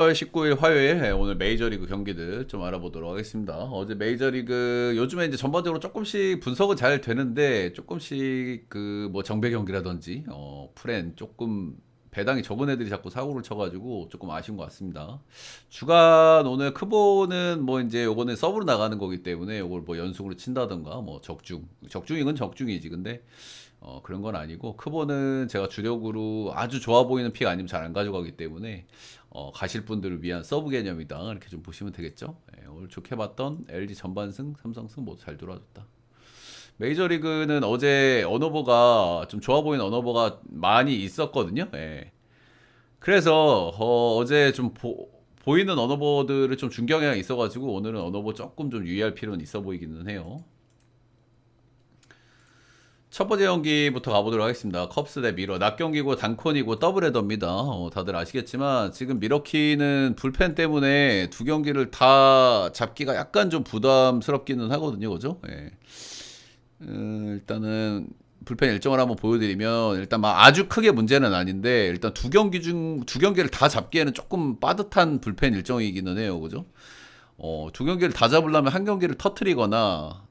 10월 19일 화요일 오늘 메이저리그 경기들 좀 알아보도록 하겠습니다. 어제 메이저리그 요즘에 이제 전반적으로 조금씩 분석은 잘 되는데 조금씩 그 뭐 정배 경기라든지 프렌 조금 배당이 적은 애들이 자꾸 사고를 쳐가지고 조금 아쉬운 것 같습니다. 주간 오늘 크보는 뭐 이제 요거는 서브로 나가는 거기 때문에 요걸 뭐 연속으로 친다던가 뭐 적중이건 적중이지. 근데 그런 건 아니고 크보는 제가 주력으로 아주 좋아 보이는 픽 아니면 잘 안 가져가기 때문에 가실 분들을 위한 서브 개념이다 이렇게 좀 보시면 되겠죠. 오늘 좋게 봤던 LG 전반승, 삼성승 모두 잘 돌아줬다. 메이저리그는 어제 언어버가 좀 좋아 보이는 언어버가 많이 있었거든요. 그래서 어제 좀 보이는 언어버들을 좀 중경향이 있어가지고 오늘은 언어버 조금 좀 유의할 필요는 있어 보이기는 해요. 첫 번째 경기부터 가보도록 하겠습니다. 컵스 대 미러. 낮 경기고 단콘이고 더블헤더입니다. 다들 아시겠지만 지금 미러키는 불펜 때문에 두 경기를 다 잡기가 약간 좀 부담스럽기는 하거든요. 그죠? 일단은 불펜 일정을 한번 보여드리면 일단 막 아주 크게 문제는 아닌데 일단 두 경기를 다 잡기에는 조금 빠듯한 불펜 일정이기는 해요. 그죠? 두 경기를 다 잡으려면 한 경기를 터트리거나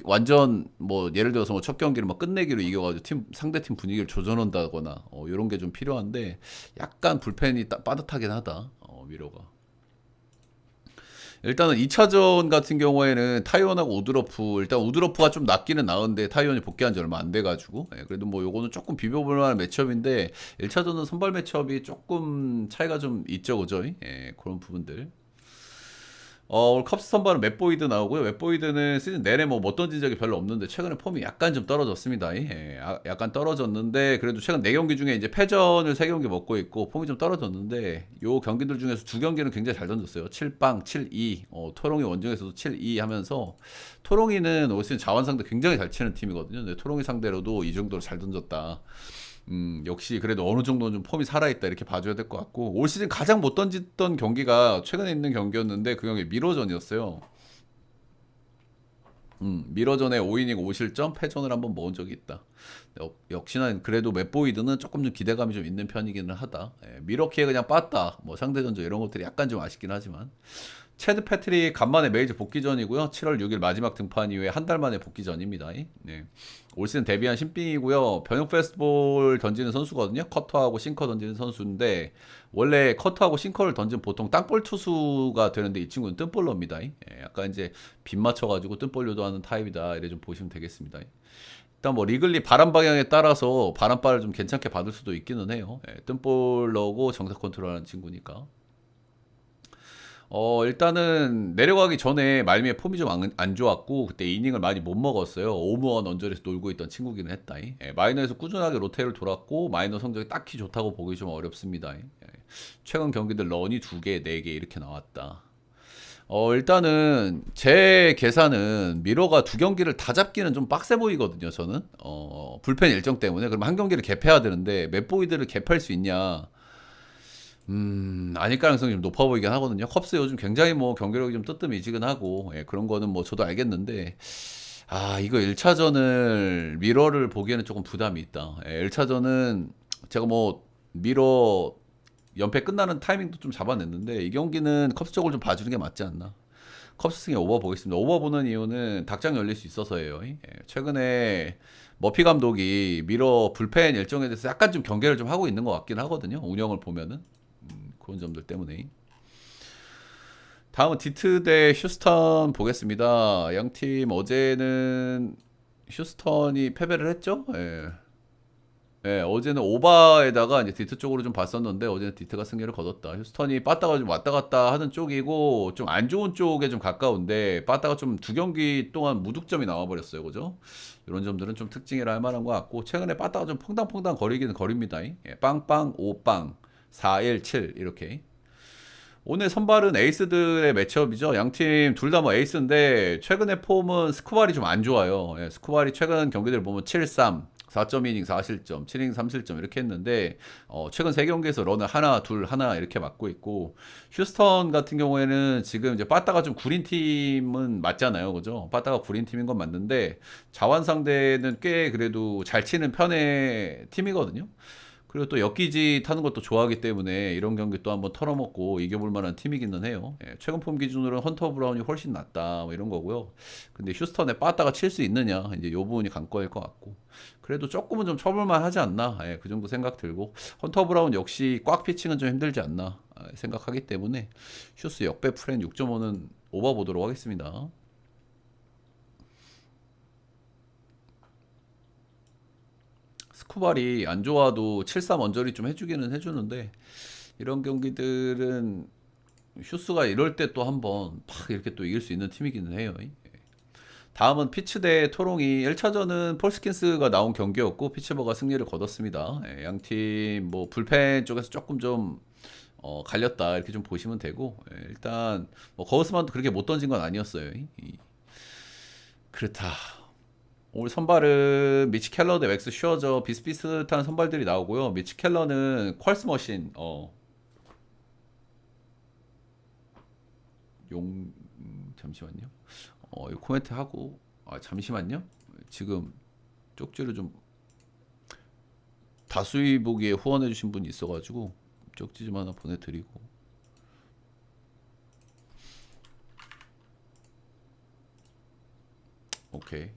완전 뭐 예를 들어서 뭐 첫 경기를 막 끝내기로 이겨가지고 상대팀 분위기를 조져놓는다거나 이런 게 좀 필요한데 약간 불펜이 빠듯하긴 하다. 미러가. 일단은 2차전 같은 경우에는 타이원하고 우드러프 일단 우드러프가 좀 낫기는 나은데 타이원이 복귀한 지 얼마 안 돼가지고 그래도 뭐 요거는 조금 비벼볼 만한 매치업인데 1차전은 선발 매치업이 조금 차이가 좀 있죠. 그죠? 그런 부분들. 오늘 컵스 선발은 맷보이드 나오고요. 맷보이드는 시즌 내내 뭐 못 던진 적이 별로 없는데 최근에 폼이 약간 좀 떨어졌습니다. 약간 떨어졌는데 그래도 최근 4경기 중에 이제 패전을 3경기 먹고 있고 폼이 좀 떨어졌는데 요 경기들 중에서 2경기는 굉장히 잘 던졌어요. 7빵, 7-2. 토롱이 원정에서도 7-2 하면서 토롱이는 올 시즌 자원 상대 굉장히 잘 치는 팀이거든요. 근데 토롱이 상대로도 이 정도로 잘 던졌다. 역시 그래도 어느 정도는 좀 폼이 살아있다 이렇게 봐줘야 될 것 같고 올 시즌 가장 못 던졌던 경기가 최근에 있는 경기였는데 그 경기 미러전이었어요. 미러전에 5이닝 5실점 패전을 한번 먹은 적이 있다. 역시나 그래도 맷보이드는 조금 좀 기대감이 좀 있는 편이기는 하다. 미러키에 그냥 빠따 뭐 상대전적 이런 것들이 약간 좀 아쉽긴 하지만 체드 패트릭 간만에 메이저 복귀전이고요. 7월 6일 마지막 등판 이후에 한 달 만에 복귀전입니다. 올 시즌 데뷔한 신빙이고요. 변형 페스트볼 던지는 선수거든요. 커터하고 싱커 던지는 선수인데 원래 커터하고 싱커를 던지면 보통 땅볼 투수가 되는데 이 친구는 뜬볼러입니다. 약간 이제 빗 맞춰가지고 뜬볼 유도하는 타입이다. 이래 좀 보시면 되겠습니다. 일단 뭐 리글리 바람 방향에 따라서 바람발을 좀 괜찮게 받을 수도 있기는 해요. 뜬볼러고 정석 컨트롤하는 친구니까. 일단은 내려가기 전에 말미에 폼이 좀 안 좋았고 그때 이닝을 많이 못 먹었어요. 오무원 언저리에서 놀고 있던 친구기는 했다. 마이너에서 꾸준하게 로테를 돌았고 마이너 성적이 딱히 좋다고 보기 좀 어렵습니다. 최근 경기들 런이 2개, 4개 이렇게 나왔다. 일단은 제 계산은 미러가 2경기를 다 잡기는 좀 빡세 보이거든요. 저는 불펜 일정 때문에 그럼 한 경기를 개패해야 되는데 맷보이드를 개패할 수 있냐? 아닐 가능성이 좀 높아 보이긴 하거든요. 컵스 요즘 굉장히 뭐 경기력이 좀 뜨뜻미지근하고 그런 거는 뭐 저도 알겠는데 이거 1차전을 미러를 보기에는 조금 부담이 있다. 1차전은 제가 뭐 미러 연패 끝나는 타이밍도 좀 잡아냈는데 이 경기는 컵스 쪽을 좀 봐주는 게 맞지 않나. 컵스 승에 오버 보겠습니다. 오버 보는 이유는 닭장 열릴 수 있어서예요. 최근에 머피 감독이 미러 불펜 일정에 대해서 약간 좀 경계를 좀 하고 있는 것 같긴 하거든요. 운영을 보면은. 그런 점들 때문에. 다음은 디트 대 휴스턴 보겠습니다. 양팀 어제는 휴스턴이 패배를 했죠. 어제는 오바에다가 이제 디트 쪽으로 좀 봤었는데 어제는 디트가 승리를 거뒀다. 휴스턴이 빠따가 좀 왔다 갔다 하는 쪽이고 좀 안 좋은 쪽에 좀 가까운데 빠따가 좀 2경기 동안 무득점이 나와버렸어요. 그죠? 이런 점들은 좀 특징이라 할 만한 것 같고 최근에 빠따가 좀 퐁당퐁당 거리기는 거립니다. 빵빵 5빵 4-1-7 이렇게. 오늘 선발은 에이스들의 매치업이죠. 양팀 둘 다 뭐 에이스인데 최근의 폼은 스코발이 좀 안 좋아요. 스코발이 최근 경기들 보면 7-3, 4.2이닝 4실점, 7이닝 3실점 이렇게 했는데 최근 3경기에서 런을 하나, 둘, 하나 이렇게 맞고 있고 휴스턴 같은 경우에는 지금 이제 빠따가 좀 구린 팀은 맞잖아요. 그죠? 빠따가 구린 팀인 건 맞는데 자완 상대는 꽤 그래도 잘 치는 편의 팀이거든요. 그리고 또 엮기지 타는 것도 좋아하기 때문에 이런 경기 또 한번 털어먹고 이겨볼 만한 팀이기는 해요. 예, 최근 폼 기준으로는 헌터 브라운이 훨씬 낫다 뭐 이런 거고요. 근데 휴스턴에 빠따가 칠 수 있느냐 이제 요 부분이 관건일 것 같고 그래도 조금은 좀 쳐볼만 하지 않나 예, 그 정도 생각 들고 헌터 브라운 역시 꽉 피칭은 좀 힘들지 않나 생각하기 때문에 휴스 역배 프렌 6.5는 오버 보도록 하겠습니다. 스쿠발이 안 좋아도 7-3 언저리 좀 해주기는 해주는데 이런 경기들은 휴스가 이럴 때 또 한번 팍 이렇게 또 이길 수 있는 팀이기는 해요. 다음은 피츠 대 토롱이 1차전은 폴스킨스가 나온 경기였고 피츠버가 승리를 거뒀습니다. 양팀 뭐 불펜 쪽에서 조금 좀 갈렸다 이렇게 좀 보시면 되고 일단 뭐 거스만도 그렇게 못 던진 건 아니었어요. 그렇다. 오늘 선발은 미치 켈러 대 맥스 슈어저 비슷비슷한 선발들이 나오고요. 미치 켈러는 퀄스 머신 잠시만요. 이거 코멘트 하고 잠시만요. 지금 쪽지를 좀 다수의 보기에 후원해주신 분이 있어가지고 쪽지 좀 하나 보내드리고 오케이.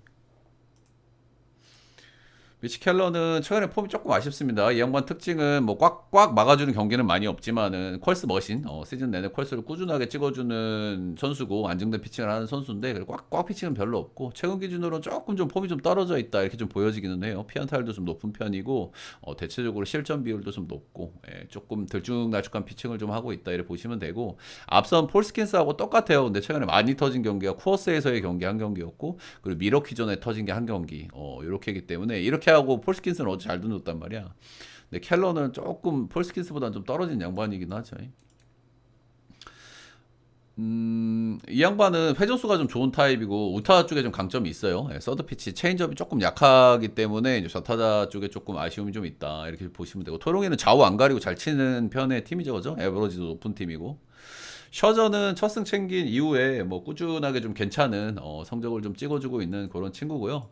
미치 켈러는 최근에 폼이 조금 아쉽습니다. 이 양반 특징은 뭐 꽉꽉 막아주는 경기는 많이 없지만은 퀄스 머신 시즌 내내 퀄스를 꾸준하게 찍어주는 선수고 안정된 피칭을 하는 선수인데 꽉꽉 피칭은 별로 없고 최근 기준으로는 조금 좀 폼이 좀 떨어져 있다 이렇게 좀 보여지기는 해요. 피안타율도 좀 높은 편이고 대체적으로 실점 비율도 좀 높고 조금 들쭉날쭉한 피칭을 좀 하고 있다 이렇게 보시면 되고 앞선 폴스킨스하고 똑같아요. 근데 최근에 많이 터진 경기가 쿠어스에서의 경기 한 경기였고 그리고 미러키 전에 터진 게 한 경기 이렇게이기 때문에 이렇게 하고 폴스킨스는 어제 잘 던졌단 말이야. 근데 켈러는 조금 폴스킨스보다는 좀 떨어진 양반이긴 하죠. 이 양반은 회전수가 좀 좋은 타입이고 우타 쪽에 좀 강점이 있어요. 서드 피치 체인지업이 조금 약하기 때문에 이제 좌타자 쪽에 조금 아쉬움이 좀 있다 이렇게 보시면 되고 토롱이는 좌우 안 가리고 잘 치는 편의 팀이죠, 그죠? 에버러지도 높은 팀이고 셔저는 첫 승 챙긴 이후에 뭐 꾸준하게 좀 괜찮은 성적을 좀 찍어주고 있는 그런 친구고요.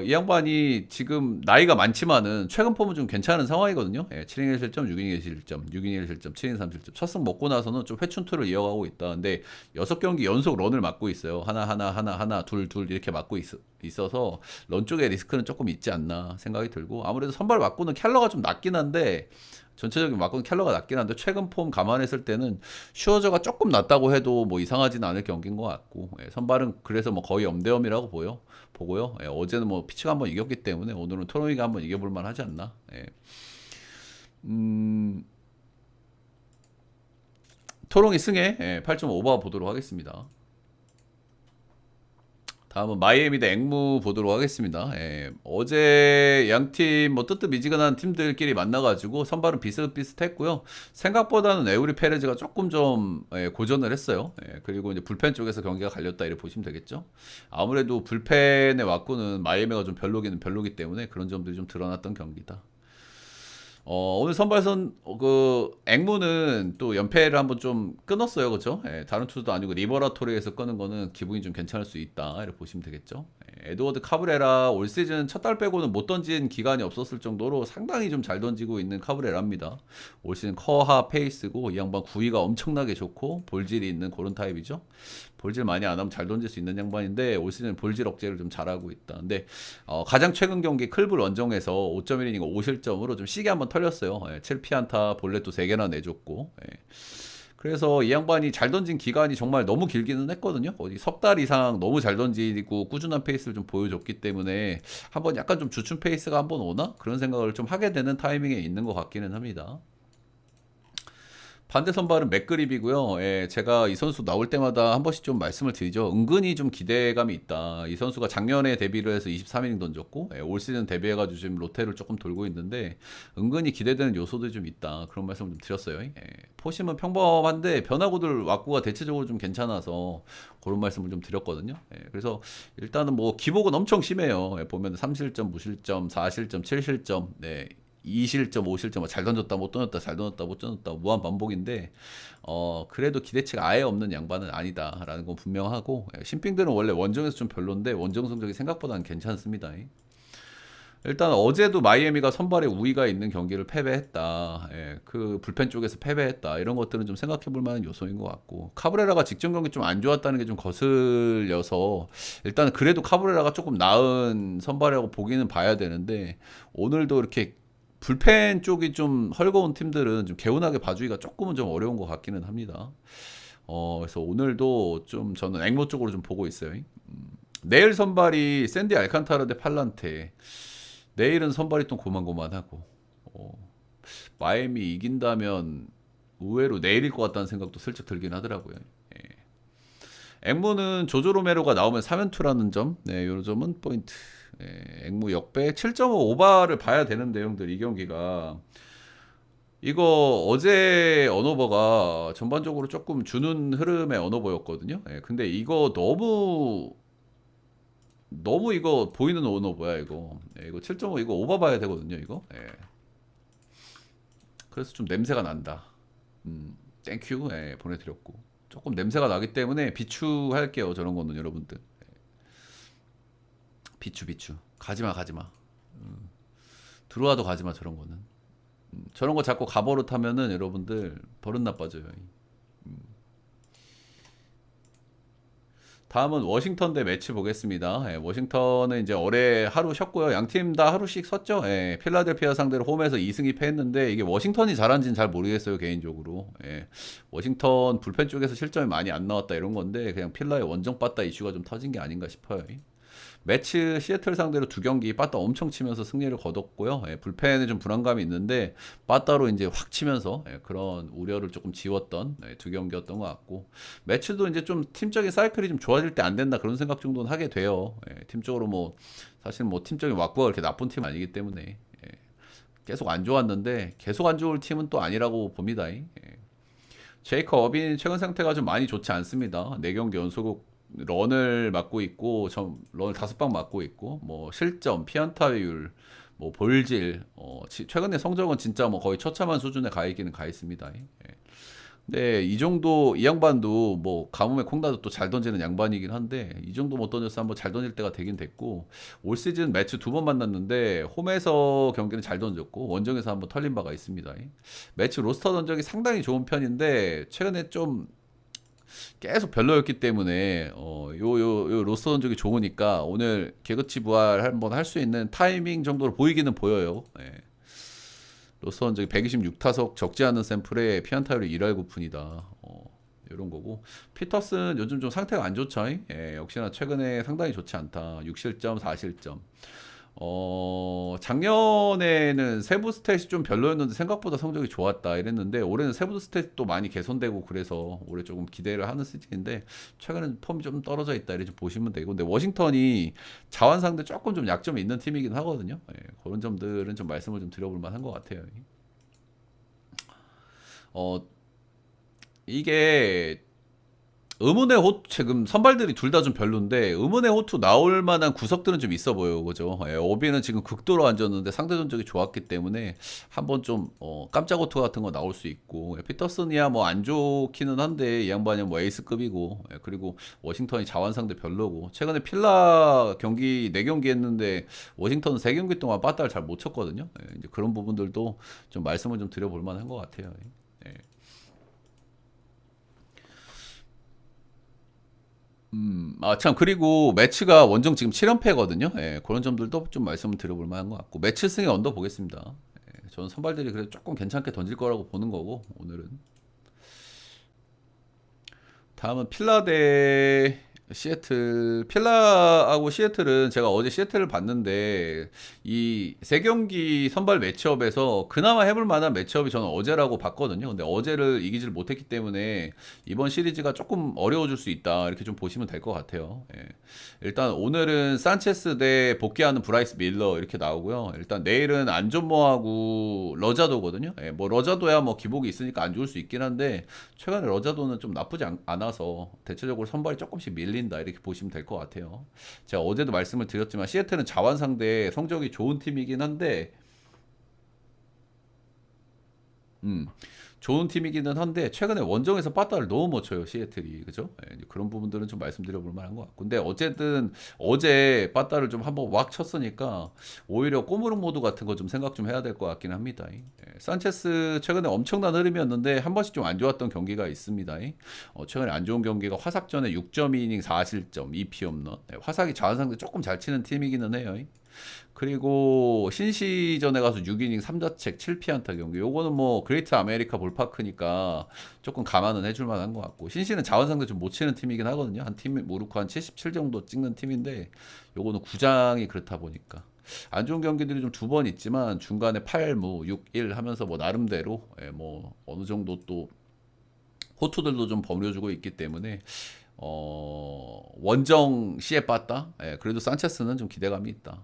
이 양반이 지금 나이가 많지만은 최근 폼은 좀 괜찮은 상황이거든요. 7이닝 1실점, 6이닝 1실점, 6이닝 1실점, 7이닝 3실점. 첫 승 먹고 나서는 좀 회춘투를 이어가고 있다. 근데 6경기 연속 런을 맞고 있어요. 하나, 둘 이렇게 맞고 있어서 런 쪽에 리스크는 조금 있지 않나 생각이 들고 아무래도 선발 맞고는 캘러가 좀 낮긴 한데 전체적인 맞고는 캘러가 낮긴 한데 최근 폼 감안했을 때는 슈어저가 조금 낮다고 해도 뭐 이상하지는 않을 경기인 것 같고 선발은 그래서 뭐 거의 엄대엄이라고 보고요. 어제는 뭐 피치가 한번 이겼기 때문에 오늘은 토로이가 한번 이겨볼 만하지 않나. 토롱이 승에 8.5바 보도록 하겠습니다. 다음은 마이애미 대 앵무 보도록 하겠습니다. 어제 양팀 뭐 뜨뜻미지근한 팀들끼리 만나가지고 선발은 비슷비슷했고요. 생각보다는 에우리 페레즈가 조금 좀 고전을 했어요. 그리고 이제 불펜 쪽에서 경기가 갈렸다 이렇게 보시면 되겠죠. 아무래도 불펜에 왔고는 마이애미가 좀 별로기는 별로기 때문에 그런 점들이 좀 드러났던 경기다. 오늘 선발선 앵무는 또 연패를 한번 좀 끊었어요, 그렇죠? 다른 투수도 아니고 리버라토리에서 끄는 거는 기분이 좀 괜찮을 수 있다 이렇게 보시면 되겠죠. 에드워드 카브레라 올 시즌 첫 달 빼고는 못 던진 기간이 없었을 정도로 상당히 좀 잘 던지고 있는 카브레라입니다. 올 시즌 커하 페이스고 이 양반 구위가 엄청나게 좋고 볼질이 있는 그런 타입이죠. 볼질 많이 안 하면 잘 던질 수 있는 양반인데 올 시즌 볼질 억제를 좀 잘하고 있다. 근데 가장 최근 경기 클불 원정에서 5.1이닝 5실점으로 좀 시계 한번 털렸어요. 7피안타 볼넷도 3개나 내줬고 그래서 이 양반이 잘 던진 기간이 정말 너무 길기는 했거든요. 어디 석 달 이상 너무 잘 던지고 꾸준한 페이스를 좀 보여줬기 때문에 한번 약간 좀 주춤 페이스가 한번 오나? 그런 생각을 좀 하게 되는 타이밍에 있는 것 같기는 합니다. 반대 선발은 맥그립이고요. 제가 이 선수 나올 때마다 한 번씩 좀 말씀을 드리죠. 은근히 좀 기대감이 있다. 이 선수가 작년에 데뷔를 해서 23이닝 던졌고 올 시즌 데뷔해가지고 지금 로테를 조금 돌고 있는데 은근히 기대되는 요소들이 좀 있다. 그런 말씀을 좀 드렸어요. 포심은 평범한데 변화구들 왁구가 대체적으로 좀 괜찮아서 그런 말씀을 좀 드렸거든요. 그래서 일단은 뭐 기복은 엄청 심해요. 보면 3실점, 무실점, 4실점, 7실점, 2실점, 5실점 잘 던졌다 못 던졌다 잘 던졌다 못 던졌다 무한 반복인데 그래도 기대치가 아예 없는 양반은 아니다라는 건 분명하고 신빙들은 원래 원정에서 좀 별론데 원정 성적이 생각보다는 괜찮습니다. 일단 어제도 마이애미가 선발에 우위가 있는 경기를 패배했다. 예, 그 불펜 쪽에서 패배했다. 이런 것들은 좀 생각해 볼 만한 요소인 것 같고, 카브레라가 직전 경기 좀 안 좋았다는 게 좀 거슬려서 일단 그래도 카브레라가 조금 나은 선발이라고 보기는 봐야 되는데, 오늘도 이렇게 불펜 쪽이 좀 헐거운 팀들은 좀 개운하게 봐주기가 조금은 좀 어려운 것 같기는 합니다. 그래서 오늘도 좀 저는 앵모 쪽으로 좀 보고 있어요. 내일 선발이 샌디 알칸타라 대 팔란테. 내일은 선발이 좀 고만고만하고, 마이애미 이긴다면 의외로 내일일 것 같다는 생각도 슬쩍 들긴 하더라고요. 예. 앵무는 조조 로메로가 나오면 3연투라는 점, 네, 요 점은 포인트. 예, 앵무 역배 7.5 오바를 봐야 되는데, 형들 이 경기가 이거 어제 언어버가 전반적으로 조금 주는 흐름의 언어버였거든요. 예, 근데 이거 너무 이거 보이는 언어버야 이거. 예, 이거 7.5 이거 오바 봐야 되거든요 이거. 예. 그래서 좀 냄새가 난다. 땡큐. 예, 보내드렸고 조금 냄새가 나기 때문에 비추할게요 저런 거는 여러분들. 비추 가지마 가지마. 들어와도 가지마 저런 거는. 저런 거 자꾸 가버릇 하면은 여러분들 버릇 나빠져요. 다음은 워싱턴 대 매치 보겠습니다. 예, 워싱턴은 이제 올해 하루 쉬었고요. 양 팀 다 하루씩 섰죠. 예, 필라델피아 상대로 홈에서 2승 2패 했는데 이게 워싱턴이 잘한지는 잘 모르겠어요 개인적으로. 예, 워싱턴 불펜 쪽에서 실점이 많이 안 나왔다 이런 건데 그냥 필라의 원정 빠따 이슈가 좀 터진 게 아닌가 싶어요. 매치 시애틀 상대로 두 경기 빠따 엄청 치면서 승리를 거뒀고요. 예, 불펜에 좀 불안감이 있는데 빠따로 이제 확 치면서 그런 우려를 조금 지웠던 두 경기였던 것 같고, 매치도 이제 좀 팀적인 사이클이 좀 좋아질 때 안 된다 그런 생각 정도는 하게 돼요. 팀적으로 뭐 사실 뭐 팀적인 왁구가 그렇게 나쁜 팀은 아니기 때문에 계속 안 좋았는데 계속 안 좋을 팀은 또 아니라고 봅니다. 제이커 어빈 최근 상태가 좀 많이 좋지 않습니다. 4경기 연속 런을 맡고 있고, 런을 5방 맡고 있고, 뭐 실점, 피안타율, 뭐 볼질, 최근에 성적은 진짜 뭐 거의 처참한 수준에 가 있기는 가 있습니다. 근데 이 정도 이 양반도 뭐 가뭄에 콩나도 또 잘 던지는 양반이긴 한데 이 정도 못 던져서 한번 잘 던질 때가 되긴 됐고, 올 시즌 매치 2번 만났는데 홈에서 경기는 잘 던졌고 원정에서 한번 털린 바가 있습니다. 매치 로스터 던적이 상당히 좋은 편인데 최근에 좀 계속 별로였기 때문에 요 로스터 전적이 좋으니까 오늘 개그치 부활 한번 할 수 있는 타이밍 정도로 보이기는 보여요. 예. 로스터 전적이 126타석 적지 않은 샘플에 피안타율이 1할 9푼이다. 이런 거고, 피터슨 요즘 좀 상태가 안 좋죠. 예, 역시나 최근에 상당히 좋지 않다. 6실점 4실점. 작년에는 세부 스탯이 좀 별로였는데 생각보다 성적이 좋았다 이랬는데, 올해는 세부 스탯도 많이 개선되고 그래서 올해 조금 기대를 하는 시즌인데 최근에는 폼이 좀 떨어져 있다 이렇게 보시면 되고, 근데 워싱턴이 자원 상대 조금 좀 약점이 있는 팀이긴 하거든요. 예, 그런 점들은 좀 말씀을 좀 드려볼 만한 것 같아요. 이게 의문의 호투, 지금 선발들이 둘 다 좀 별론데 의문의 호투 나올 만한 구석들은 좀 있어 보여요. 그죠? 오비는 지금 극도로 안 졌는데 상대 전적이 좋았기 때문에 한번 좀 깜짝 호투 같은 거 나올 수 있고, 피터슨이야 뭐 안 좋기는 한데 이 양반이 뭐 에이스급이고, 그리고 워싱턴이 자완 상대 별로고, 최근에 필라 경기 4경기 했는데 워싱턴은 3경기 동안 빠따를 잘 못 쳤거든요. 이제 그런 부분들도 좀 말씀을 좀 드려볼 만한 것 같아요. 참, 그리고 매치가 원정 지금 7연패거든요. 예, 그런 점들도 좀 말씀을 드려볼 만한 것 같고, 매치 승에 언더 보겠습니다. 저는 선발들이 그래도 조금 괜찮게 던질 거라고 보는 거고, 오늘은. 다음은 필라 대 시애틀. 필라하고 시애틀은 제가 어제 시애틀을 봤는데 이 세 경기 선발 매치업에서 그나마 해볼 만한 매치업이 저는 어제라고 봤거든요. 근데 어제를 이기질 못했기 때문에 이번 시리즈가 조금 어려워질 수 있다 이렇게 좀 보시면 될 것 같아요. 일단 오늘은 산체스 대 복귀하는 브라이스 밀러 이렇게 나오고요. 일단 내일은 안존모하고 러자도거든요. 뭐 러자도야 뭐 기복이 있으니까 안 좋을 수 있긴 한데 최근에 러자도는 좀 나쁘지 않아서 대체적으로 선발이 조금씩 밀린다 이렇게 보시면 될 것 같아요. 제가 어제도 말씀을 드렸지만 시애틀은 자완 상대 성적이 좋은 팀이긴 한데 음, 좋은 팀이기는 한데 최근에 원정에서 빠따를 너무 못 쳐요 시애틀이 그죠? 예, 이제 그런 부분들은 좀 말씀드려 볼 만한 것 같고 근데 어쨌든 어제 빠따를 좀 한번 왁 쳤으니까 오히려 꼬무룩 모드 같은 거 좀 생각 좀 해야 될 것 같긴 합니다. 예, 산체스 최근에 엄청난 흐름이었는데 한 번씩 좀 안 좋았던 경기가 있습니다. 최근에 안 좋은 경기가 화삭전에 6.2이닝 4실점 2피 홈런 화삭이 자원상대 조금 잘 치는 팀이기는 해요. 그리고 신시전에 가서 6이닝 3자책 7피안타 경기 요거는 뭐 그레이트 아메리카 볼파크니까 조금 감안은 해줄 만한 것 같고 신시는 자원상대 좀 못 치는 팀이긴 하거든요 한 팀 모르고 한 77 정도 찍는 팀인데 요거는 구장이 그렇다 보니까 안 좋은 경기들이 좀 두 번 있지만 중간에 8무 6-1 하면서 뭐 나름대로 뭐 어느 정도 또 호투들도 좀 버무려주고 있기 때문에 원정 시에 빠따 그래도 산체스는 좀 기대감이 있다.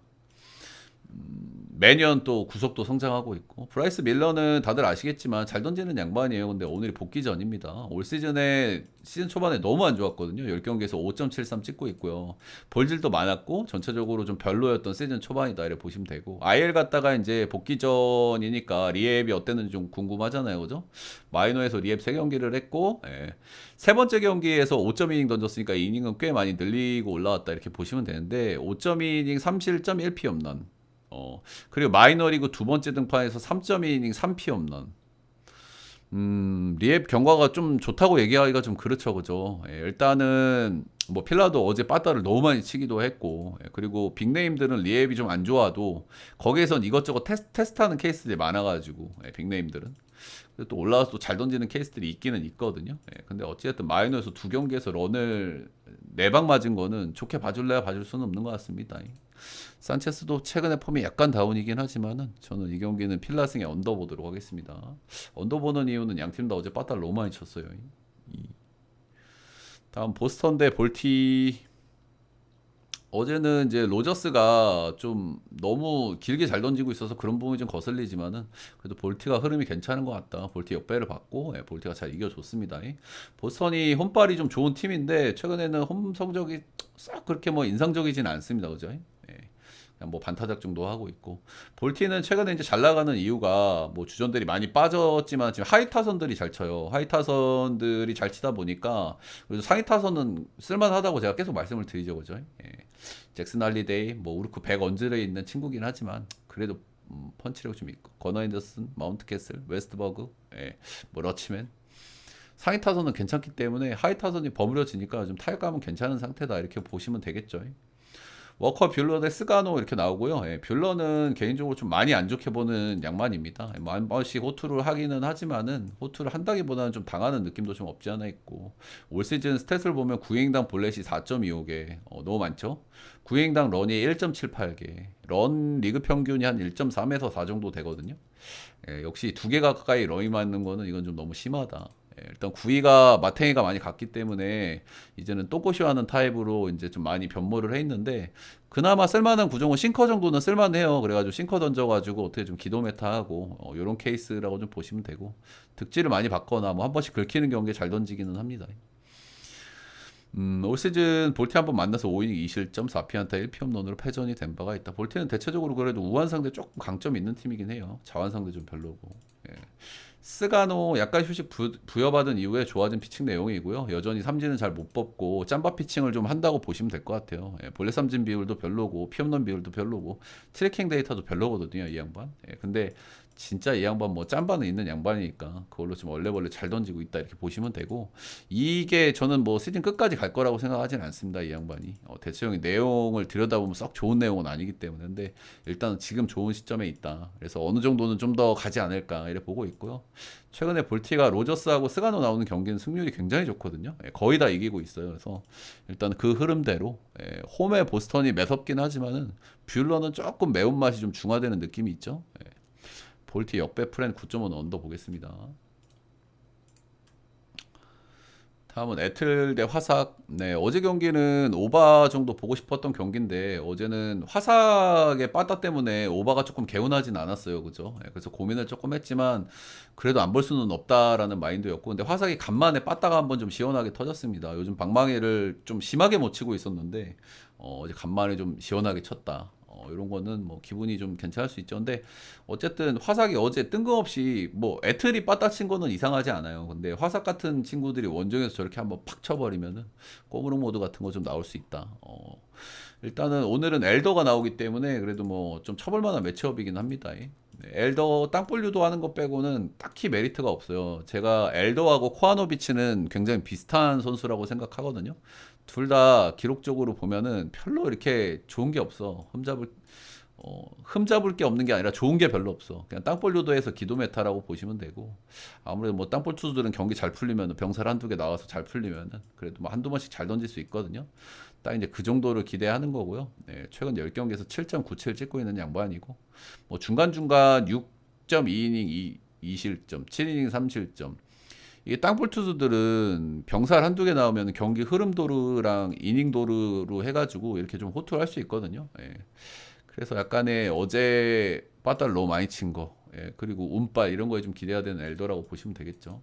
매년 또 구속도 성장하고 있고 브라이스 밀러는 다들 아시겠지만 잘 던지는 양반이에요. 근데 오늘이 복귀전입니다. 올 시즌에 시즌 초반에 너무 안 좋았거든요. 10경기에서 5.73 찍고 있고요. 볼질도 많았고 전체적으로 좀 별로였던 시즌 초반이다 이렇게 보시면 되고 IL 갔다가 이제 복귀전이니까 리앱이 어땠는지 좀 궁금하잖아요. 그죠? 마이너에서 리앱 3경기를 했고 세 번째 경기에서 5.2이닝 던졌으니까 이닝은 꽤 많이 늘리고 올라왔다 이렇게 보시면 되는데 5.2이닝 3실점 1피 홈런 그리고 마이너리그 두 번째 등판에서 3.2이닝 3피 홈런. 리앱 경과가 좀 좋다고 얘기하기가 좀 그렇죠, 그죠? 일단은 뭐 필라도 어제 빠따를 너무 많이 치기도 했고, 그리고 빅네임들은 리앱이 좀 안 좋아도 거기에선 이것저것 테스트하는 케이스들이 많아가지고 빅네임들은. 또 올라와서 또 잘 던지는 케이스들이 있기는 있거든요. 근데 어찌됐든 마이너에서 두 경기에서 런을 4방 맞은 거는 좋게 봐줄래야 봐줄 수는 없는 것 같습니다. 산체스도 최근에 폼이 약간 다운이긴 하지만은 저는 이 경기는 필라승에 언더 보도록 하겠습니다. 언더 보는 이유는 양팀 다 어제 빠따를 너무 많이 쳤어요. 다음 보스턴 대 볼티. 어제는 이제 로저스가 좀 너무 길게 잘 던지고 있어서 그런 부분이 좀 거슬리지만은 그래도 볼티가 흐름이 괜찮은 것 같다. 볼티 역배를 받고 볼티가 잘 이겨줬습니다. 보스턴이 홈발이 좀 좋은 팀인데 최근에는 홈 성적이 싹 그렇게 뭐 인상적이진 않습니다. 그죠? 그냥 뭐 반타작 정도 하고 있고 볼티는 최근에 이제 잘 나가는 이유가 뭐 주전들이 많이 빠졌지만 지금 하이 타선들이 잘 쳐요. 하이 타선들이 잘 치다 보니까 그래도 상위 타선은 쓸만하다고 제가 계속 말씀을 드리죠, 그죠? 잭슨 할리데이, 뭐 우르크 백 언저리에 있는 친구긴 하지만 그래도 펀치력 좀 있고 거너 앤더슨, 마운트 캐슬, 웨스트버그, 뭐 러치맨 상위 타선은 괜찮기 때문에 하이 타선이 버무려지니까 좀 타격감은 괜찮은 상태다 이렇게 보시면 되겠죠. 워커, 뷰러 대 스가노 이렇게 나오고요. 뷰러는 개인적으로 좀 많이 안 좋게 보는 양반입니다. 뭐 한 번씩 호투를 하기는 하지만은 호투를 한다기보다는 좀 당하는 느낌도 좀 없지 않아 있고 올 시즌 스탯을 보면 9이닝당 볼넷이 4.25개 너무 많죠. 9이닝당 런이 1.78개 런 리그 평균이 한 1.3에서 4 정도 되거든요. 역시 2개 가까이 런이 맞는 거는 이건 좀 너무 심하다. 일단 구위가 마탱이가 많이 갔기 때문에 이제는 또꼬시하는 타입으로 이제 좀 많이 변모를 해 있는데 그나마 쓸만한 구종은 싱커 정도는 쓸만해요. 그래가지고 싱커 던져가지고 어떻게 좀 기도 메타하고 요런 케이스라고 좀 보시면 되고 득지를 많이 받거나 뭐 한 번씩 긁히는 경기에 잘 던지기는 합니다. 올 시즌 볼티 한번 만나서 5이닝 2실점 4피안타 1피 홈런으로 패전이 된 바가 있다. 볼티는 대체적으로 그래도 우한 상대 조금 강점이 있는 팀이긴 해요. 자완 상대 좀 별로고. 스가노 약간 휴식 부여받은 이후에 좋아진 피칭 내용이고요. 여전히 삼진은 잘 못 뽑고 짬바 피칭을 좀 한다고 보시면 될 것 같아요. 볼넷 삼진 비율도 별로고 피홈런 비율도 별로고 트래킹 데이터도 별로거든요. 이 양반. 근데 진짜 이 양반 뭐 짬바는 있는 양반이니까 그걸로 좀 얼레벌레 잘 던지고 있다 이렇게 보시면 되고 이게 저는 뭐 시즌 끝까지 갈 거라고 생각하진 않습니다. 이 양반이 대체형의 내용을 들여다보면 썩 좋은 내용은 아니기 때문에 근데 일단 지금 좋은 시점에 있다. 그래서 어느 정도는 좀 더 가지 않을까 이렇게 보고 있고요. 최근에 볼티가 로저스하고 스가노 나오는 경기는 승률이 굉장히 좋거든요. 거의 다 이기고 있어요. 그래서 일단 그 흐름대로 홈에 보스턴이 매섭긴 하지만은 뷰러는 조금 매운맛이 좀 중화되는 느낌이 있죠. 볼티 역배 프렌 9.5 언더 보겠습니다. 다음은 애틀 대 화삭. 어제 경기는 오바 정도 보고 싶었던 경기인데 어제는 화삭의 빠따 때문에 오바가 조금 개운하진 않았어요, 그죠? 그래서 고민을 조금 했지만 그래도 안 볼 수는 없다라는 마인드였고, 근데 화삭이 간만에 빠따가 한번 좀 시원하게 터졌습니다. 요즘 방망이를 좀 심하게 못 치고 있었는데 어제 간만에 좀 시원하게 쳤다. 이런 거는 뭐 기분이 좀 괜찮을 수 있죠. 근데 어쨌든 화삭이 어제 뜬금없이 뭐 애틀이 빠따친 거는 이상하지 않아요. 근데 화삭 같은 친구들이 원정에서 저렇게 한번 팍 쳐버리면은 꼬무룩 모드 같은 거 좀 나올 수 있다. 일단은 오늘은 엘더가 나오기 때문에 그래도 뭐 좀 쳐볼 만한 매치업이긴 합니다. 네, 엘더 땅볼 유도하는 것 빼고는 딱히 메리트가 없어요. 제가 엘더하고 코아노비치는 굉장히 비슷한 선수라고 생각하거든요. 둘 다 기록적으로 보면은 별로 이렇게 좋은 게 없어. 흠잡을 게 없는 게 아니라 좋은 게 별로 없어. 그냥 땅볼 유도해서 기도 메타라고 보시면 되고, 아무래도 뭐 땅볼 투수들은 경기 잘 풀리면 병살 한두 개 나와서 잘 풀리면은 그래도 뭐 한두 번씩 잘 던질 수 있거든요. 딱 이제 그 정도를 기대하는 거고요. 네, 최근 10경기에서 7.97 찍고 있는 양반이고, 뭐 중간중간 6.2이닝 2실점, 7이닝 3실점. 이게 땅볼 투수들은 병살 한두 개 나오면 경기 흐름 도루랑 이닝 도루로 해가지고 이렇게 좀 호투를 할 수 있거든요. 예. 그래서 약간의 어제 빠따를 너무 많이 친 거, 예. 그리고 운빨 이런 거에 좀 기대해야 되는 엘더라고 보시면 되겠죠.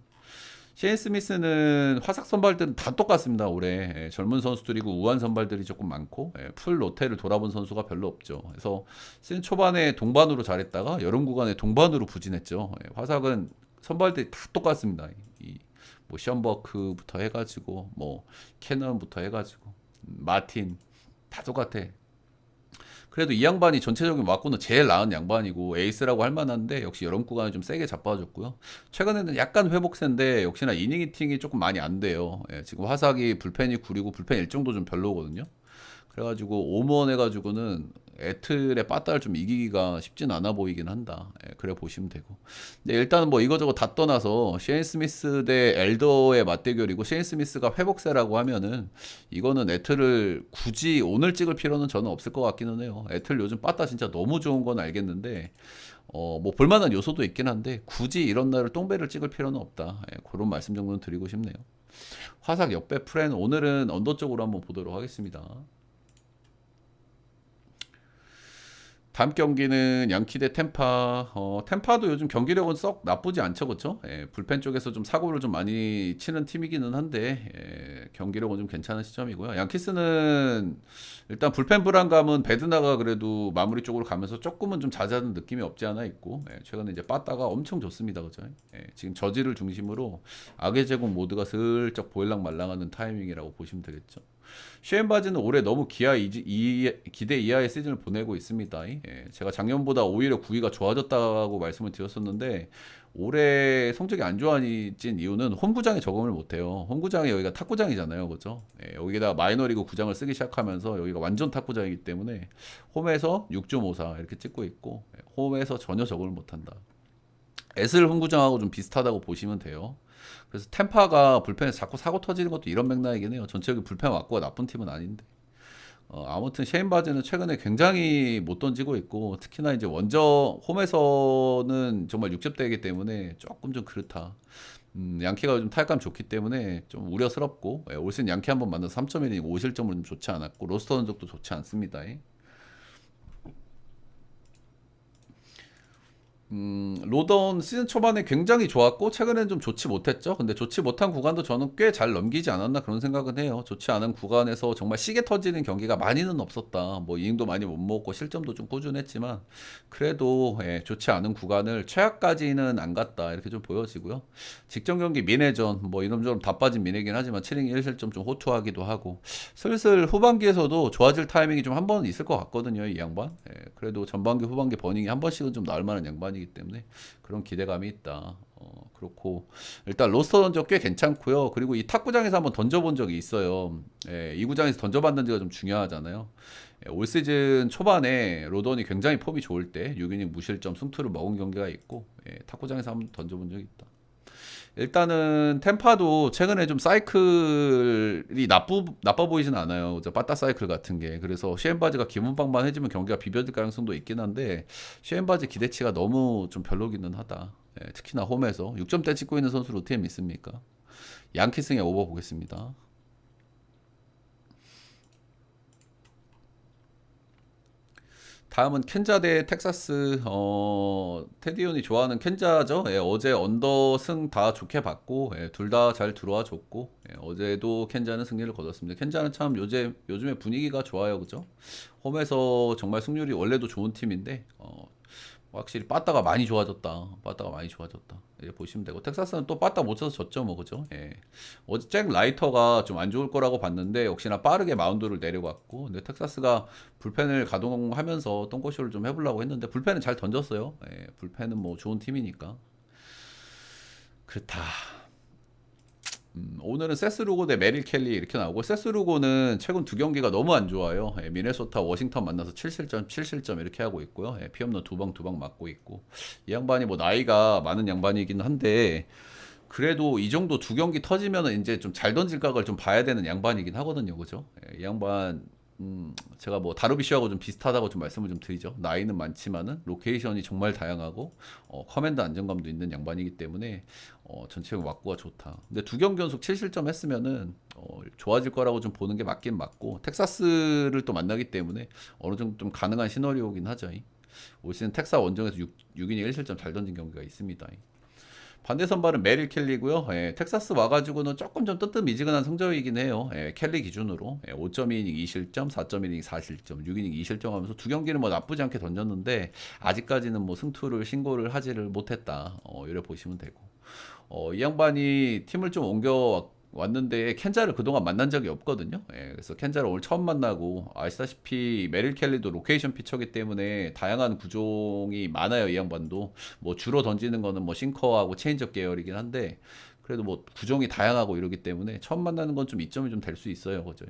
셰인 스미스는 화삭 선발들은 다 똑같습니다. 올해 젊은 선수들이고 우한 선발들이 조금 많고 풀 로테를 돌아본 선수가 별로 없죠. 그래서 시즌 초반에 동반으로 잘했다가 여름 구간에 동반으로 부진했죠. 화삭은 선발들이 다 똑같습니다. 뭐 션버크부터 해가지고 뭐 캐넌부터 해가지고 마틴 다 똑같아. 그래도 이 양반이 전체적인 왁구는 제일 나은 양반이고 에이스라고 할 만한데 역시 여름 구간에 좀 세게 자빠졌고요. 최근에는 약간 회복세인데 역시나 이닝 히팅이 조금 많이 안 돼요. 지금 화삭이 불펜이 구리고 불펜 일정도 좀 별로거든요. 그래가지고 오무원 해가지고는 애틀의 빠따를 좀 이기기가 쉽진 않아 보이긴 한다. 그래 보시면 되고. 근데 일단은 뭐 이거저거 다 떠나서 셰인 스미스 대 엘더의 맞대결이고 셰인 스미스가 회복세라고 하면은 이거는 애틀을 굳이 오늘 찍을 필요는 저는 없을 것 같기는 해요. 애틀 요즘 빠따 진짜 너무 좋은 건 알겠는데 뭐 볼만한 요소도 있긴 한데 굳이 이런 날을 똥배를 찍을 필요는 없다. 그런 말씀 정도는 드리고 싶네요. 화삭 역배 프레는 오늘은 언더 쪽으로 한번 보도록 하겠습니다. 다음 경기는 양키 대 템파. 템파도 요즘 경기력은 썩 나쁘지 않죠, 그렇죠? 불펜 쪽에서 좀 사고를 좀 많이 치는 팀이기는 한데 경기력은 좀 괜찮은 시점이고요. 양키스는 일단 불펜 불안감은 베드나가 그래도 마무리 쪽으로 가면서 조금은 좀 잦아든 느낌이 없지 않아 있고 최근에 이제 빠따가 엄청 좋습니다, 그렇죠? 지금 저지를 중심으로 악의 제공 모드가 슬쩍 보일랑 말랑하는 타이밍이라고 보시면 되겠죠. 쉐인바지는 올해 너무 기대 이하의 시즌을 보내고 있습니다. 제가 작년보다 오히려 구위가 좋아졌다고 말씀을 드렸었는데 올해 성적이 안 좋아진 이유는 홈구장에 적응을 못해요. 홈구장이 여기가 탁구장이잖아요, 그렇죠? 여기다 마이너리그 구장을 쓰기 시작하면서 여기가 완전 탁구장이기 때문에 홈에서 6.54 이렇게 찍고 있고 홈에서 전혀 적응을 못한다. 에슬 홈구장하고 좀 비슷하다고 보시면 돼요. 그래서 템파가 불펜에서 자꾸 사고 터지는 것도 이런 맥락이긴 해요. 전체적인 불펜 왁구가 나쁜 팀은 아닌데. 아무튼 셰인 바즈는 최근에 굉장히 못 던지고 있고 특히나 이제 원정 홈에서는 정말 6접대이기 때문에 조금 좀 그렇다. 양키가 좀 타격감 좋기 때문에 좀 우려스럽고 올 시즌 양키 한번 만나서 3.1이닝 5실점은 좀 좋지 않았고 로스터 전적도 좋지 않습니다. 로던 시즌 초반에 굉장히 좋았고 최근에는 좀 좋지 못했죠. 근데 좋지 못한 구간도 저는 꽤 잘 넘기지 않았나 그런 생각은 해요. 좋지 않은 구간에서 정말 시계 터지는 경기가 많이는 없었다. 뭐 이닝도 많이 못 먹고 실점도 좀 꾸준했지만 그래도 좋지 않은 구간을 최악까지는 안 갔다 이렇게 좀 보여지고요. 직전 경기 민해전 뭐 이놈저놈 다 빠진 민해긴 하지만 7이닝 1실점 좀 호투하기도 하고 슬슬 후반기에서도 좋아질 타이밍이 좀 한 번 있을 것 같거든요, 이 양반. 그래도 전반기 후반기 버닝이 한 번씩은 좀 나올 만한 양반이기 때문에 그런 기대감이 있다. 그렇고 일단 로스터 던적 꽤 괜찮고요. 그리고 이 탁구장에서 한번 던져본 적이 있어요. 이 구장에서 던져봤는지가 좀 중요하잖아요. 올 시즌 초반에 로던이 굉장히 폼이 좋을 때 6이닝 무실점 승투를 먹은 경기가 있고 탁구장에서 한번 던져본 적이 있다. 일단은 템파도 최근에 좀 사이클이 나빠 보이진 않아요. 빠따 사이클 같은 게. 그래서 셰인바지가 기분빵빵해지면 경기가 비벼질 가능성도 있긴 한데 셰인바지 기대치가 너무 좀 별로기는 하다. 특히나 홈에서 6점대 찍고 있는 선수를 어떻게 믿습니까? 양키승에 오버 보겠습니다. 다음은 켄자 대 텍사스. 테디온이 좋아하는 켄자죠. 예, 어제 언더승 다 좋게 봤고, 예, 둘 다 잘 들어와 줬고, 예, 어제도 켄자는 승리를 거뒀습니다. 켄자는 참 요즘에 분위기가 좋아요, 그죠? 홈에서 정말 승률이 원래도 좋은 팀인데, 확실히 빠따가 많이 좋아졌다. 빠따가 많이 좋아졌다. 이제 보시면 되고, 텍사스는 또 빠따 못 쳐서 졌죠, 뭐, 그죠? 예. 어제 잭 라이터가 좀 안 좋을 거라고 봤는데, 역시나 빠르게 마운드를 내려갔고, 근데 텍사스가 불펜을 가동하면서 똥꼬쇼를 좀 해보려고 했는데, 불펜은 잘 던졌어요. 예. 불펜은 뭐 좋은 팀이니까. 그렇다. 오늘은 세스루고 대 메릴 켈리 이렇게 나오고, 세스루고는 최근 두 경기가 너무 안 좋아요. 예, 미네소타 워싱턴 만나서 7실점 7실점 이렇게 하고 있고요. 예, 피홈런 두 방 맞고 있고, 이 양반이 뭐 나이가 많은 양반이긴 한데, 그래도 이 정도 두 경기 터지면은 이제 좀 잘 던질 각을 좀 봐야 되는 양반이긴 하거든요, 그죠? 예, 이 양반, 제가 뭐 다루비쉬하고 좀 비슷하다고 좀 말씀을 좀 드리죠. 나이는 많지만은 로케이션이 정말 다양하고, 커맨드 안정감도 있는 양반이기 때문에, 전체적으로 왁구가 좋다. 근데 두 경기 연속 7실점 했으면은 좋아질 거라고 좀 보는 게 맞긴 맞고, 텍사스를 또 만나기 때문에 어느 정도 좀 가능한 시나리오긴 하죠. 올 시즌 텍사 원정에서 6이닝 1실점 잘 던진 경기가 있습니다. 반대 선발은 메릴 켈리고요. 예, 텍사스 와가지고는 조금 좀 뜨뜻미지근한 성적이긴 해요. 예, 켈리 기준으로 5.2이닝 2실점, 4.1이닝 4실점, 6이닝 2실점 하면서 두 경기는 뭐 나쁘지 않게 던졌는데, 아직까지는 뭐 승투를 신고를 하지를 못했다. 이래 보시면 되고. 이 양반이 팀을 좀 옮겨 왔는데 켄자를 그동안 만난 적이 없거든요. 예, 그래서 켄자를 오늘 처음 만나고, 아시다시피 메릴 켈리도 로케이션 피처기 때문에 다양한 구종이 많아요. 이 양반도 뭐 주로 던지는 거는 뭐 싱커하고 체인지업 계열이긴 한데, 그래도 뭐 구종이 다양하고 이러기 때문에 처음 만나는 건 좀 이점이 좀 될 수 있어요, 그죠?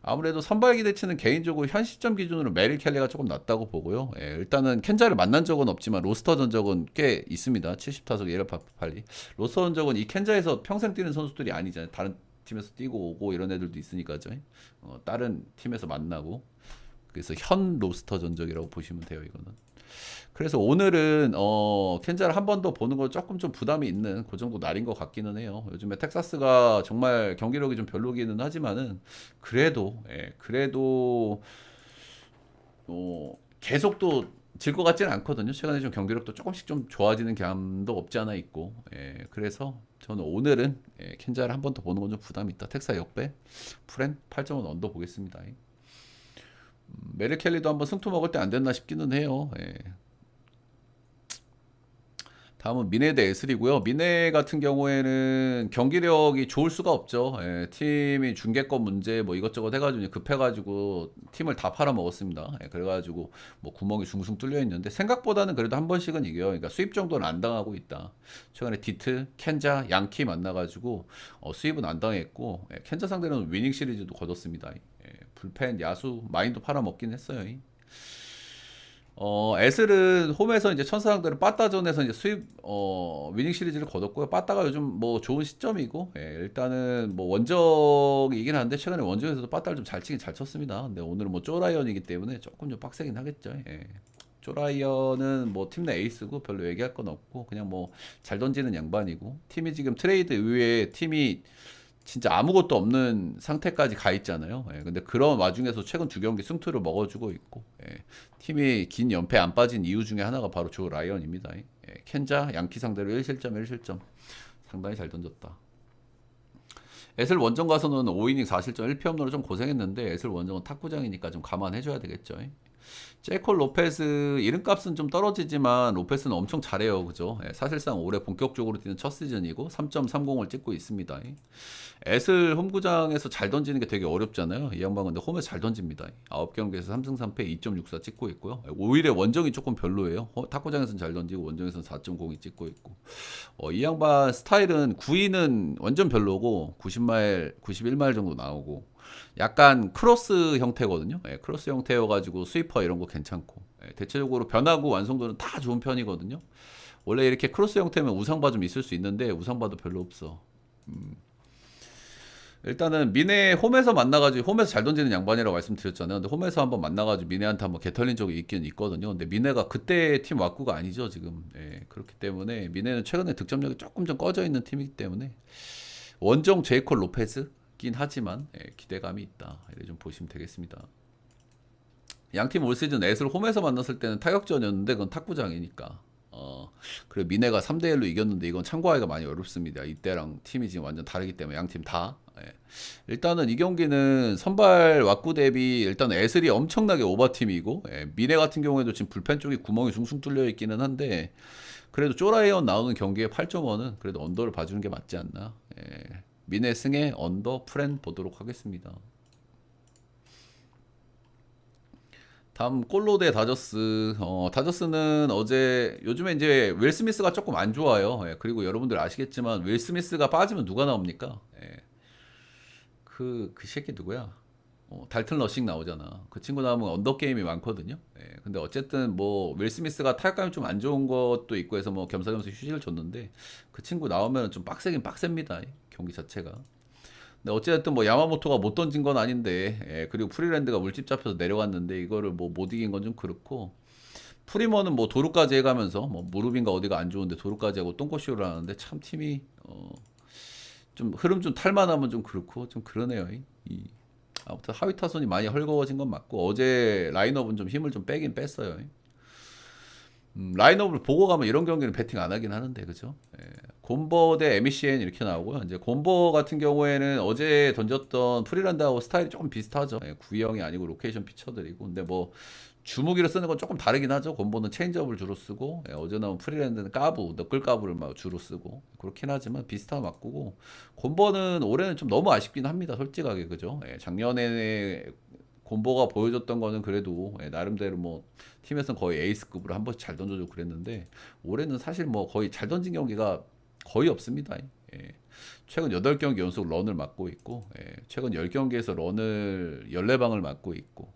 아무래도 선발 기대치는 개인적으로 현 시점 기준으로 메릴 켈리가 조금 낫다고 보고요. 예, 일단은 켄자를 만난 적은 없지만 로스터 전적은 꽤 있습니다. 70타석 1할 8리. 로스터 전적은 이 켄자에서 평생 뛰는 선수들이 아니잖아요. 다른 팀에서 뛰고 오고 이런 애들도 있으니까죠. 다른 팀에서 만나고. 그래서 현 로스터 전적이라고 보시면 돼요, 이거는. 그래서 오늘은 켄자를 한 번 더 보는 거 조금 좀 부담이 있는 그 정도 날인 것 같기는 해요. 요즘에 텍사스가 정말 경기력이 좀 별로기는 하지만은, 그래도 그래도 계속 또 질 것 같지는 않거든요. 최근에 좀 경기력도 조금씩 좀 좋아지는 감도 없지 않아 있고, 그래서 저는 오늘은 켄자를 한 번 더 보는 건 좀 부담이 있다. 텍사 역배 프렌 8.5 언더 보겠습니다. 메릴 켈리도 한번 승투 먹을 때 안 됐나 싶기는 해요. 다음은 미네 대 에슬이고요. 미네 같은 경우에는 경기력이 좋을 수가 없죠. 팀이 중계권 문제 뭐 이것저것 해가지고 급해가지고 팀을 다 팔아 먹었습니다. 그래가지고 뭐 구멍이 숭숭 뚫려 있는데, 생각보다는 그래도 한 번씩은 이겨요. 그러니까 수입 정도는 안 당하고 있다. 최근에 디트, 켄자, 양키 만나가지고 수입은 안 당했고, 켄자 상대로는 위닝 시리즈도 거뒀습니다. 불펜, 야수, 마인도 팔아 먹긴 했어요. 에슬은 홈에서 이제 천사상대로 빠따전에서 이제 위닝 시리즈를 거뒀고요. 빠따가 요즘 뭐 좋은 시점이고, 일단은 뭐 원정이긴 한데, 최근에 원정에서도 빠따를 좀 잘 치긴 잘 쳤습니다. 근데 오늘은 뭐 쪼라이언이기 때문에 조금 좀 빡세긴 하겠죠. 쪼라이언은 뭐 팀 내 에이스고 별로 얘기할 건 없고, 그냥 뭐 잘 던지는 양반이고, 팀이 지금 트레이드 이후에 팀이 진짜 아무것도 없는 상태까지 가 있잖아요. 근데 그런 와중에서 최근 두 경기 승투를 먹어주고 있고, 팀이 긴 연패 안 빠진 이유 중에 하나가 바로 조 라이언입니다. 켄자, 양키 상대로 1실점 1실점 상당히 잘 던졌다. 에슬 원정 가서는 5이닝 4실점 1피홈런으로 좀 고생했는데, 에슬 원정은 탁구장이니까 좀 감안해줘야 되겠죠. 제이콜 로페스 이름값은 좀 떨어지지만 로페스는 엄청 잘해요, 그죠? 사실상 올해 본격적으로 뛰는 첫 시즌이고 3.30을 찍고 있습니다. 에슬 홈구장에서 잘 던지는 게 되게 어렵잖아요. 이 양반 근데 홈에서 잘 던집니다. 9경기에서 3승 3패 2.64 찍고 있고요. 오히려 원정이 조금 별로예요. 탁구장에서는 잘 던지고 원정에서는 4.02 찍고 있고, 이 양반 스타일은 9위는 완전 별로고 90마일, 91마일 정도 나오고, 약간 크로스 형태거든요. 크로스 형태여가지고 스위퍼 이런 거 괜찮고, 대체적으로 변화구 완성도는 다 좋은 편이거든요. 원래 이렇게 크로스 형태면 우상바 좀 있을 수 있는데 우상바도 별로 없어. 일단은 미네 홈에서 만나가지고, 홈에서 잘 던지는 양반이라고 말씀드렸잖아요. 근데 홈에서 한번 만나가지고 미네한테 한번 개털린 적이 있긴 있거든요. 근데 미네가 그때 팀 왁구가 아니죠, 지금. 그렇기 때문에 미네는 최근에 득점력이 조금 좀 꺼져 있는 팀이기 때문에, 원정 제이콜 로페즈긴 하지만 기대감이 있다. 이렇게 좀 보시면 되겠습니다. 양팀 올 시즌 넷을 홈에서 만났을 때는 타격전이었는데 그건 탁구장이니까. 그리고 미네가 3대1로 이겼는데 이건 참고하기가 많이 어렵습니다. 이때랑 팀이 지금 완전 다르기 때문에 양팀 다. 예. 일단은 이 경기는 선발 왁구 대비 일단 애슬이 엄청나게 오버팀이고, 미네 같은 경우에도 지금 불펜 쪽에 구멍이 숭숭 뚫려 있기는 한데 그래도 쪼라이언 나오는 경기에 8.5는 그래도 언더를 봐주는 게 맞지 않나. 미네 승에 언더 프렌 보도록 하겠습니다. 다음 골로 대 다저스. 다저스는 어제 요즘에 이제 윌 스미스가 조금 안 좋아요. 그리고 여러분들 아시겠지만 윌 스미스가 빠지면 누가 나옵니까? 그 새끼 누구야? 달튼 러싱 나오잖아. 그 친구 나오면 언더 게임이 많거든요. 근데 어쨌든 뭐 윌 스미스가 타격감이 좀 안 좋은 것도 있고 해서 뭐 겸사겸사 휴식을 줬는데 그 친구 나오면 좀 빡세긴 빡셉니다. 경기 자체가. 근데 어쨌든 뭐 야마모토가 못 던진 건 아닌데, 그리고 프리랜드가 물집 잡혀서 내려갔는데 이거를 뭐 못 이긴 건 좀 그렇고, 프리머는 뭐 도루까지 해가면서 뭐 무릎인가 어디가 안 좋은데 도루까지 하고 똥꼬쇼를 하는데 참 팀이 좀 흐름 좀 탈만하면 좀 그렇고 좀 그러네요. 아무튼 하위 타선이 많이 헐거워진 건 맞고 어제 라인업은 좀 힘을 좀 빼긴 뺐어요. 라인업을 보고 가면 이런 경기는 배팅 안 하긴 하는데 그죠? 곰버 대 MECN 이렇게 나오고요. 이제 곰버 같은 경우에는 어제 던졌던 프리랜드하고 스타일이 조금 비슷하죠. 구형이 아니고 로케이션 피처들이고, 근데 뭐 주무기를 쓰는 건 조금 다르긴 하죠. 곰버는 체인지업을 주로 쓰고, 어제 나온 프리랜드는 까부, 너클 까부를 막 주로 쓰고 그렇긴 하지만 비슷한 맞고고, 곰버는 올해는 좀 너무 아쉽긴 합니다. 솔직하게 그죠? 작년에 곰보가 보여줬던 거는 그래도 나름대로 뭐 팀에서는 거의 에이스급으로 한 번씩 잘 던져주고 그랬는데 올해는 사실 뭐 거의 잘 던진 경기가 거의 없습니다. 최근 8경기 연속 런을 맞고 있고, 최근 10경기에서 런을 14방을 맞고 있고,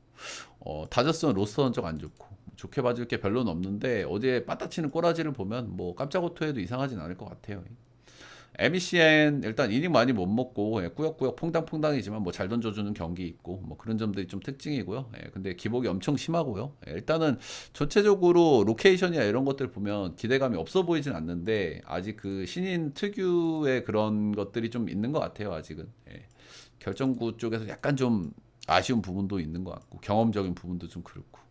다저스는 로스터 전적 안 좋고 좋게 봐줄 게 별로는 없는데 어제 빠따치는 꼬라지를 보면 뭐 깜짝 오토해도 이상하진 않을 것 같아요. MECN 일단 이닝 많이 못 먹고 꾸역꾸역 퐁당퐁당이지만 뭐 잘 던져주는 경기 있고 뭐 그런 점들이 좀 특징이고요. 근데 기복이 엄청 심하고요. 일단은 전체적으로 로케이션이나 이런 것들 보면 기대감이 없어 보이진 않는데 아직 그 신인 특유의 그런 것들이 좀 있는 것 같아요. 아직은 결정구 쪽에서 약간 좀 아쉬운 부분도 있는 것 같고 경험적인 부분도 좀 그렇고.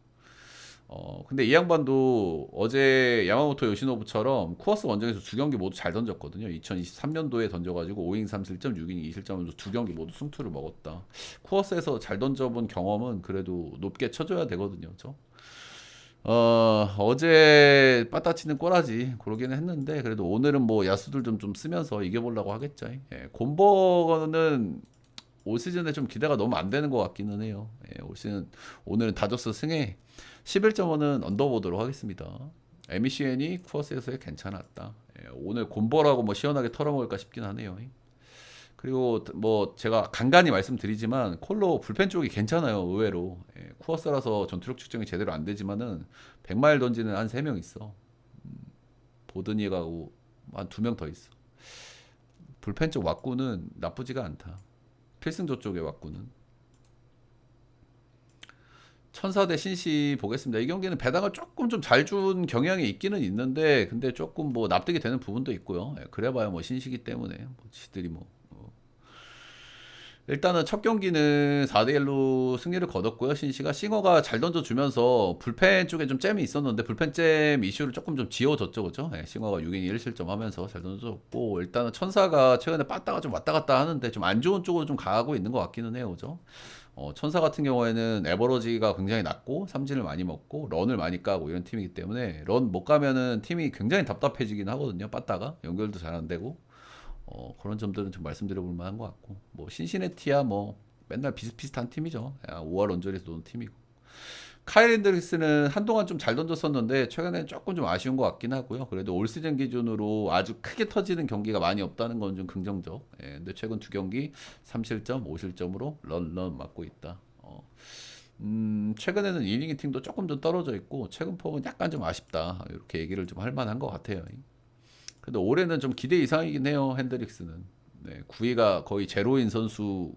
근데 이 양반도 어제 야마모토 요시노부처럼 쿠어스 원정에서 두 경기 모두 잘 던졌거든요. 2023년도에 던져가지고 5인 3실점, 6인 2실점으로 두 경기 모두 승투를 먹었다. 쿠어스에서 잘 던져본 경험은 그래도 높게 쳐줘야 되거든요. 어제 빠따치는 꼬라지 그러기는 했는데 그래도 오늘은 뭐 야수들 좀 쓰면서 이겨보려고 하겠죠. 곰버거는 올 시즌에 좀 기대가 너무 안 되는 것 같기는 해요. 올 시즌 오늘은 다저스 승에 11.5는 언더보도록 하겠습니다. MECN이 쿠어스에서의 괜찮았다. 오늘 곰보라고 뭐 시원하게 털어먹을까 싶긴 하네요. 그리고 뭐 제가 간간히 말씀드리지만 콜로 불펜 쪽이 괜찮아요. 의외로. 쿠어스라서 전투력 측정이 제대로 안 되지만은 100마일 던지는 한 3명 있어. 보드니가고 한 2명 더 있어. 불펜 쪽 왁구는 나쁘지가 않다. 필승조 쪽의 왁구는. 천사 대 신시 보겠습니다. 이 경기는 배당을 조금 좀 잘 준 경향이 있기는 있는데 근데 조금 뭐 납득이 되는 부분도 있고요. 그래봐야 뭐 신시기 때문에 뭐 지들이 뭐 일단은 첫 경기는 4대1로 승리를 거뒀고요. 신시가 싱어가 잘 던져주면서 불펜 쪽에 좀 잼이 있었는데 불펜 잼 이슈를 조금 좀 지워줬죠. 그죠? 싱어가 6이닝 1실점 하면서 잘 던져줬고 일단은 천사가 최근에 빠따가 좀 왔다 갔다 하는데 좀 안 좋은 쪽으로 좀 가고 있는 것 같기는 해요. 그죠? 천사 같은 경우에는 에버러지가 굉장히 낮고 삼진을 많이 먹고 런을 많이 까고 이런 팀이기 때문에 런 못 가면은 팀이 굉장히 답답해지긴 하거든요. 빠따가 연결도 잘 안 되고 그런 점들은 좀 말씀드려 볼 만한 것 같고 뭐 신시내티야 뭐 맨날 비슷비슷한 팀이죠. 5월 언저리에서 노는 팀이고 카일 핸드릭스는 한동안 좀 잘 던졌었는데 최근에 조금 좀 아쉬운 것 같긴 하고요. 그래도 올 시즌 기준으로 아주 크게 터지는 경기가 많이 없다는 건 좀 긍정적. 근데 최근 두 경기 3실점, 5실점으로 런 맞고 있다. 최근에는 이닝 팀도 조금 더 떨어져 있고 최근 폼은 약간 좀 아쉽다. 이렇게 얘기를 좀 할 만한 것 같아요. 근데 올해는 좀 기대 이상이긴 해요. 핸드릭스는. 9위가 거의 제로인 선수인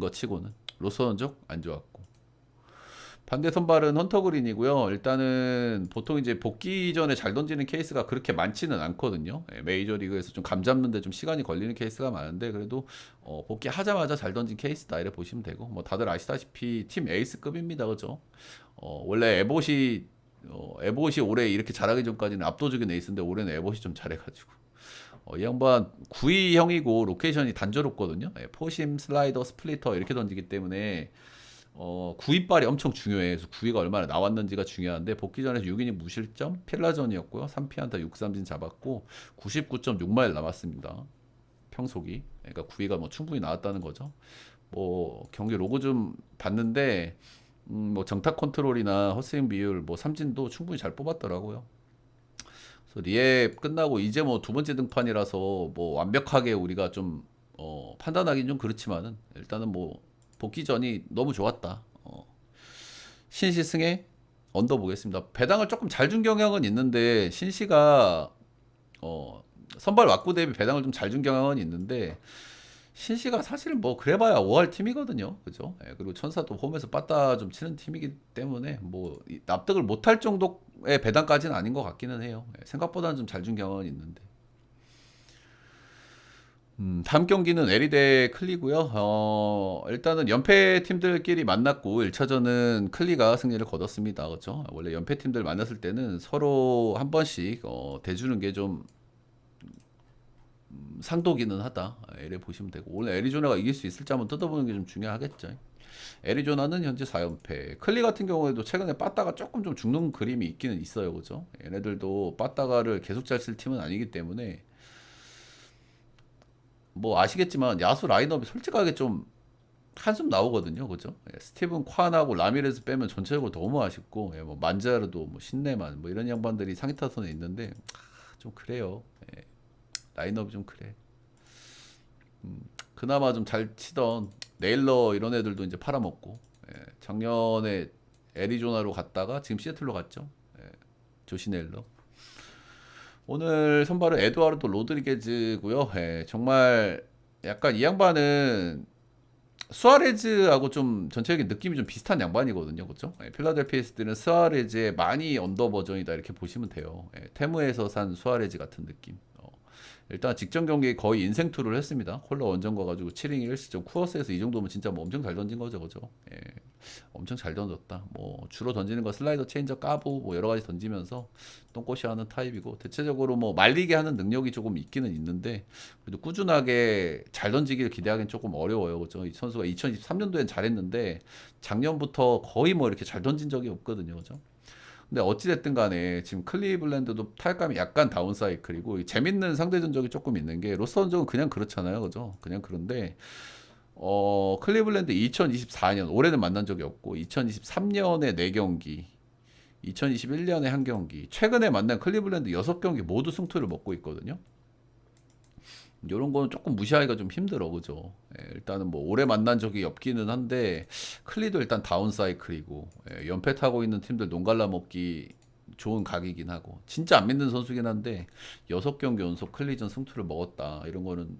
것 치고는 로스 전적 안 좋았고 반대 선발은 헌터 그린이고요. 일단은 보통 이제 복귀 전에 잘 던지는 케이스가 그렇게 많지는 않거든요. 예, 메이저리그에서 좀 감 잡는데 좀 시간이 걸리는 케이스가 많은데 그래도 복귀하자마자 잘 던진 케이스다 이래 보시면 되고 뭐 다들 아시다시피 팀 에이스급입니다. 그죠? 원래 에봇이 올해 이렇게 잘하기 전까지는 압도적인 에이스인데 올해는 에봇이 좀 잘해가지고 이 양반 9위형이고 로케이션이 단조롭거든요. 예, 포심, 슬라이더, 스플리터 이렇게 던지기 때문에 9위발이 엄청 중요해. 그래서 9위가 얼마나 나왔는지가 중요한데 복귀 전에서 6이닝 무실점, 필라전이었고요. 3피안타 6삼진 잡았고 99.6마일 남았습니다. 평속이. 그러니까 9위가 뭐 충분히 나왔다는 거죠. 뭐 경기 로고 좀 봤는데 뭐 정타 컨트롤이나 헛스윙 비율, 뭐 삼진도 충분히 잘 뽑았더라고요. 그래서 리앱 끝나고 이제 뭐 두 번째 등판이라서 뭐 완벽하게 우리가 좀 판단하기는 좀 그렇지만은 일단은 뭐 복귀 전이 너무 좋았다. 신시승에 언더 보겠습니다. 배당을 조금 잘 준 경향은 있는데 신시가 선발 왁구 대비 배당을 좀 잘 준 경향은 있는데 신시가 사실 뭐 그래봐야 5할 팀이거든요. 그죠? 예, 그리고 천사도 홈에서 빠따 좀 치는 팀이기 때문에 뭐 납득을 못할 정도의 배당까지는 아닌 것 같기는 해요. 예, 생각보다는 좀 잘 준 경향은 있는데. 다음 경기는 에리 대 클리고요. 일단은 연패 팀들끼리 만났고 1차전은 클리가 승리를 거뒀습니다. 그렇죠? 원래 연패 팀들 만났을 때는 서로 한 번씩 대주는 게 좀 상도기는 하다. 이래 보시면 되고 오늘 애리조나가 이길 수 있을지 한번 뜯어보는 게 좀 중요하겠죠. 애리조나는 현재 4연패. 클리 같은 경우에도 최근에 빠따가 조금 좀 죽는 그림이 있기는 있어요. 그죠? 얘네들도 빠따가를 계속 잘 쓸 팀은 아니기 때문에 뭐 아시겠지만 야수 라인업이 솔직하게 좀 한숨 나오거든요. 그죠? 예, 스티븐 콴하고 라미레스 빼면 전체적으로 너무 아쉽고 예, 뭐 만자르도 뭐 신내만 뭐 이런 양반들이 상위 타선에 있는데 좀 그래요. 예, 라인업이 좀 그래. 그나마 좀 잘 치던 네일러 이런 애들도 이제 팔아먹고 예, 작년에 애리조나로 갔다가 지금 시애틀로 갔죠. 예, 조시 네일러. 오늘 선발은 에드와르도 로드리게즈고요. 예, 정말 약간 이 양반은 수아레즈하고 좀 전체적인 느낌이 좀 비슷한 양반이거든요. 그렇죠? 예, 필라델피아 에이스들은 수아레즈의 많이 언더 버전이다 이렇게 보시면 돼요. 예, 테무에서 산 수아레즈 같은 느낌. 일단 직전 경기에 거의 인생 투를 했습니다. 콜러 원정 가가지고 7이닝 1실점 쿠어스에서 이 정도면 진짜 뭐 엄청 잘 던진 거죠, 그죠? 예, 엄청 잘 던졌다. 뭐 주로 던지는 거 슬라이더, 체인저, 까부 뭐 여러 가지 던지면서 똥꼬시 하는 타입이고 대체적으로 뭐 말리게 하는 능력이 조금 있기는 있는데 그래도 꾸준하게 잘 던지기를 기대하기는 조금 어려워요, 그죠? 이 선수가 2023년도엔 잘했는데 작년부터 거의 뭐 이렇게 잘 던진 적이 없거든요, 그죠? 근데 어찌됐든 간에 지금 클리블랜드도 타격감이 약간 다운 사이클이고 재밌는 상대 전적이 조금 있는 게 로스터 전적은 그냥 그렇잖아요. 그죠? 그냥 그런데 클리블랜드 2024년 올해는 만난 적이 없고 2023년에 4경기 2021년에 1경기 최근에 만난 클리블랜드 6경기 모두 승투를 먹고 있거든요. 이런 거는 조금 무시하기가 좀 힘들어, 그죠? 예, 일단은 뭐 오래 만난 적이 없기는 한데 클리도 일단 다운 사이클이고 예, 연패 타고 있는 팀들 논갈라 먹기 좋은 각이긴 하고 진짜 안 믿는 선수긴 한데 6경기 연속 클리전 승투를 먹었다 이런 거는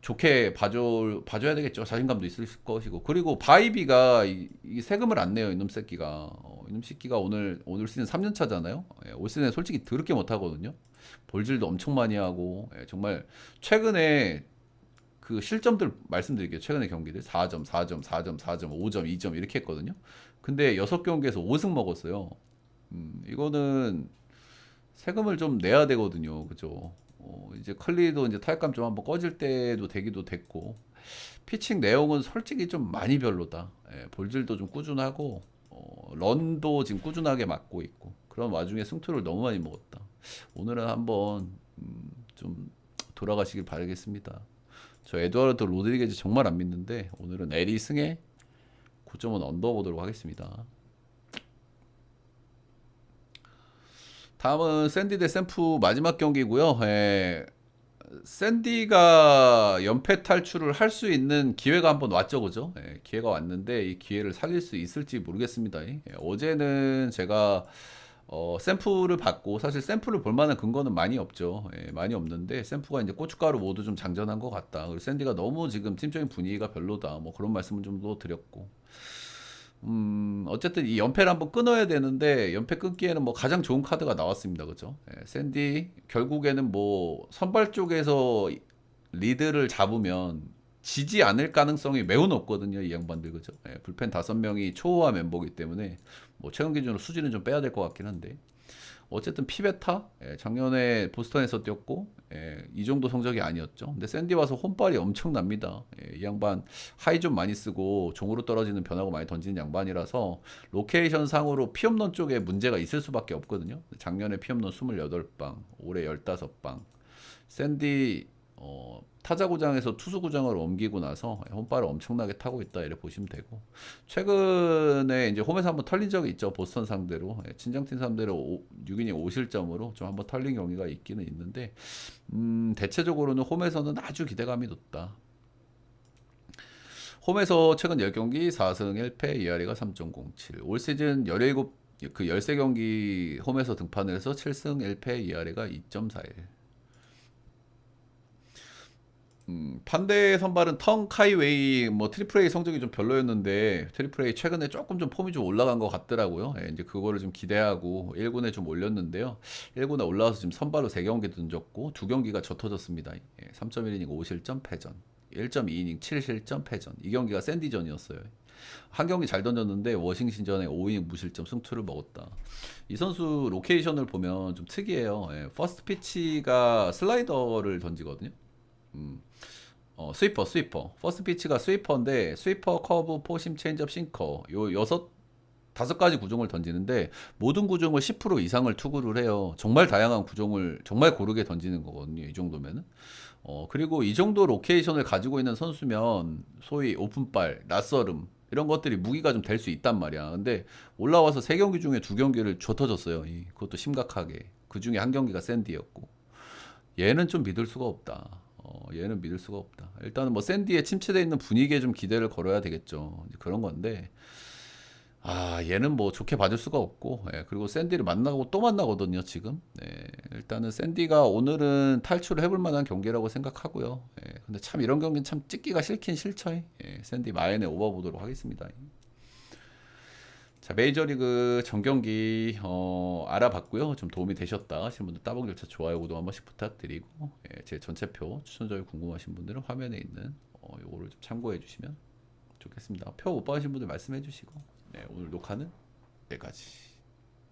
좋게 봐줘야 되겠죠. 자신감도 있을 것이고. 그리고 바이비가 이 세금을 안 내요, 이놈 새끼가. 이놈 새끼가 오늘 시즌 3년 차잖아요. 예, 올 시즌에 솔직히 더럽게 못하거든요. 볼질도 엄청 많이 하고, 예, 정말 최근에 그 실점들 말씀드릴게요. 최근에 경기들 4점, 4점, 4점, 4점, 5점, 2점 이렇게 했거든요. 근데 6경기에서 5승 먹었어요. 이거는 세금을 좀 내야 되거든요. 그죠? 이제 컬리도 이제 타격감 좀 한번 꺼질 때도 되기도 됐고 피칭 내용은 솔직히 좀 많이 별로다. 예, 볼질도 좀 꾸준하고 런도 지금 꾸준하게 맞고 있고 그런 와중에 승투를 너무 많이 먹었다. 오늘은 한번 좀 돌아가시길 바라겠습니다. 저 에드와르드 로드리게즈 정말 안 믿는데 오늘은 에리 승에 9점은 언더 보도록 하겠습니다. 다음은 샌디 대 샘프 마지막 경기고요. 예, 샌디가 연패 탈출을 할 수 있는 기회가 한번 왔죠, 그죠? 예, 기회가 왔는데 이 기회를 살릴 수 있을지 모르겠습니다. 예, 어제는 제가 샘플을 받고 사실 샘플을 볼 만한 근거는 많이 없죠. 예, 많이 없는데 샘플가 이제 고춧가루 모두 좀 장전한 것 같다. 그리고 샌디가 너무 지금 팀적인 분위기가 별로다. 뭐 그런 말씀을 좀 더 드렸고 어쨌든 이 연패를 한번 끊어야 되는데 연패 끊기에는 뭐 가장 좋은 카드가 나왔습니다. 그죠? 예, 샌디 결국에는 뭐 선발 쪽에서 리드를 잡으면 지지 않을 가능성이 매우 높거든요. 이 양반들 그죠? 예, 불펜 5명이 초호화 멤버이기 때문에 뭐 최근 기준으로 수지는 좀 빼야 될 것 같긴 한데 어쨌든 피베타 예, 작년에 보스턴에서 뛰었고 예, 이 정도 성적이 아니었죠. 근데 샌디 와서 홈발이 엄청납니다. 예, 이 양반 하이 좀 많이 쓰고 종으로 떨어지는 변화구 많이 던지는 양반이라서 로케이션 상으로 피홈런 쪽에 문제가 있을 수밖에 없거든요. 작년에 피홈런 28방, 올해 15방. 샌디 타자 구장에서 투수 구장으로 옮기고 나서 홈발을 엄청나게 타고 있다 이렇게 보시면 되고 최근에 이제 홈에서 한번 털린 적이 있죠. 보스턴 상대로 친정팀 상대로 6이닝 5실점으로 좀 한번 털린 경기가 있기는 있는데 대체적으로는 홈에서는 아주 기대감이 높다. 홈에서 최근 10경기 4승 1패 ERA가 3.07 올 시즌 17 그 13경기 홈에서 등판을 해서 7승 1패 ERA가 2.41 판대 선발은 텅 카이웨이 뭐 트리플 A 성적이 좀 별로였는데 트리플 A 최근에 조금 좀 폼이 좀 올라간 것 같더라고요. 예, 이제 그거를 좀 기대하고 1군에 좀 올렸는데요. 1군에 올라와서 지금 선발로 3경기 던졌고 2경기가 젖어졌습니다. 예, 3.1이닝 5실점 패전. 1.2이닝 7실점 패전. 이 경기가 샌디전이었어요. 한 경기 잘 던졌는데 워싱턴전에 5이닝 무실점 승투를 먹었다. 이 선수 로케이션을 보면 좀 특이해요. 예, 퍼스트 피치가 슬라이더를 던지거든요. 음. 스위퍼. 퍼스트 피치가 스위퍼인데 스위퍼, 커브, 포심, 체인지업, 싱커 요 5가지 구종을 던지는데 모든 구종을 10% 이상을 투구를 해요. 정말 다양한 구종을 정말 고르게 던지는 거거든요. 이 정도면은. 그리고 이 정도 로케이션을 가지고 있는 선수면 소위 오픈발, 낯설음 이런 것들이 무기가 좀 될 수 있단 말이야. 근데 올라와서 3경기 중에 2경기를 줘 터졌어요. 그것도 심각하게. 그 중에 한 경기가 샌디였고. 얘는 좀 믿을 수가 없다. 얘는 믿을 수가 없다. 일단은 뭐 샌디에 침체되어 있는 분위기에 좀 기대를 걸어야 되겠죠. 이제 그런 건데, 얘는 뭐 좋게 봐줄 수가 없고, 예, 그리고 샌디를 만나고 또 만나거든요, 지금. 예, 일단은 샌디가 오늘은 탈출을 해볼 만한 경기라고 생각하고요. 예, 근데 참 이런 경기는 참 찍기가 싫긴 싫죠. 예, 샌디 마인에 오버보도록 하겠습니다. 자, 메이저리그 정경기 알아봤고요. 좀 도움이 되셨다 하신 분들 따봉 절차 좋아요 구독 한 번씩 부탁드리고 예, 제 전체표 추천 점이 궁금하신 분들은 화면에 있는 요거를 좀 참고해 주시면 좋겠습니다. 표 못 받으신 분들 말씀해 주시고 네, 오늘 녹화는 여기까지.